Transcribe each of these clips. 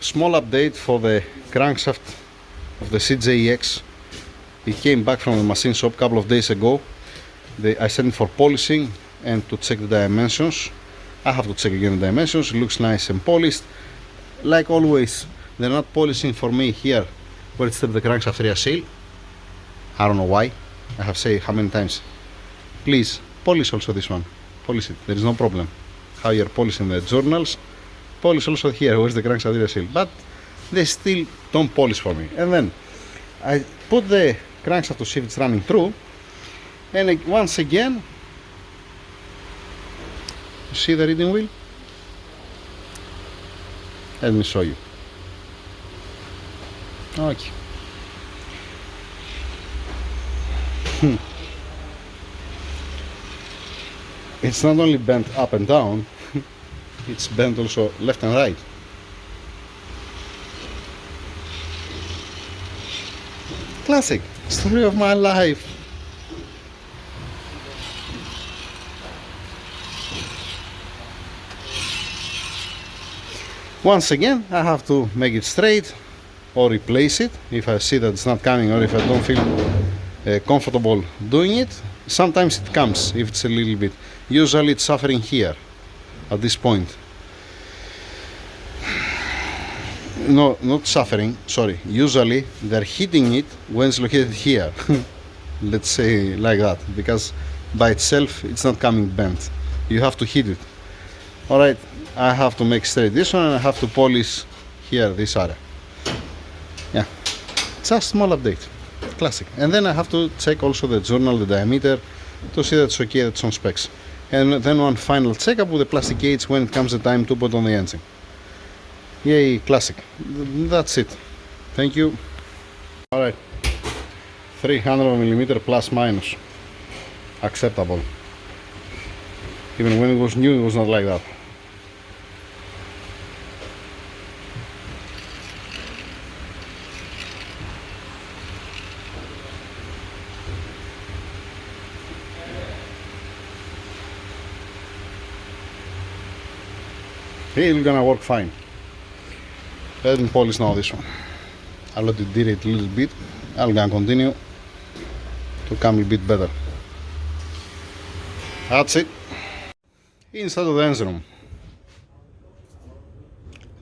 small update for the crankshaft of the CJX. It came back from the machine shop a couple of days ago. I sent it for polishing and to check the dimensions. I have to check again the dimensions. It looks nice and polished. Like always, they're not polishing for me here where it's the crankshaft rear seal. I don't know why. I have said how many times. Please polish also this one. Polish it. There is no problem. How you're polishing the journals, polish also here where's the crankshaft rear seal. But they still don't polish for me. And then I put the crankshaft to see if it's running through. And once again, you see the reading wheel? Let me show you. Okay. It's not only bent up and down, it's bent also left and right. Classic. Story of my life. Once again, I have to make it straight or replace it if I see that it's not coming, or if I don't feel comfortable doing it. Sometimes it comes if it's a little bit. Usually it's suffering here at this point. No, not suffering, sorry. Usually they're hitting it when it's located here. Let's say like that, because by itself it's not coming bent. You have to hit it. Alright, I have to make straight this one and I have to polish here this area. Yeah, just small update. Classic. And then I have to check also the journal, the diameter, to see that it's okay, that's on specs. And then one final checkup with the plastic gauge when it comes the time to put on the engine. Yay, classic. That's it. Thank you. Alright, 300mm plus minus. Acceptable. Even when it was new, it was not like that. It's gonna work fine. Let me polish now this one. I'll let it derate a little bit. I'm gonna continue to come a bit better. That's it. Inside of the engine room.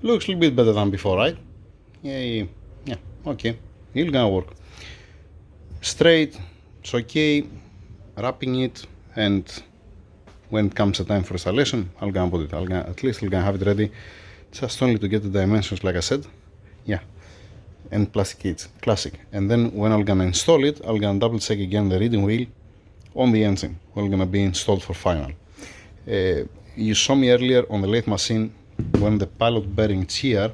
Looks a little bit better than before, right? Yeah, okay. It's gonna work. Straight, it's okay. Wrapping it, and when it comes the time for installation, I'll gonna put it. At least I'm gonna have it ready, just only to get the dimensions, like I said. Yeah, and plastic cage, classic. And then when I'm gonna install it, I'm gonna double check again the reading wheel on the engine. We're gonna be installed for final. You saw me earlier on the lathe machine when the pilot bearing is here,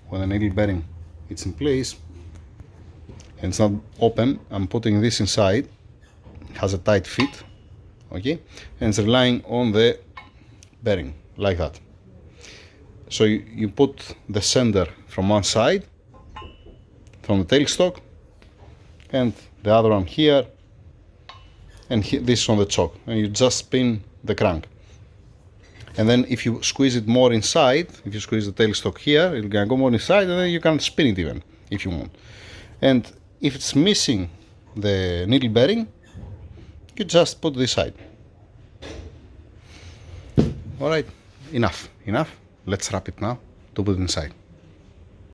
when the needle bearing it's in place and it's not open. I'm putting this inside. It has a tight fit. Okay, and it's relying on the bearing like that. So you put the sender from one side, from the tailstock, and the other one here, and this on the choke, and you just spin the crank. And then if you squeeze it more inside, if you squeeze the tailstock here, it's gonna go more inside, and then you can spin it even if you want. And if it's missing the needle bearing, you just put this side. Alright, enough. Let's wrap it now to put it inside.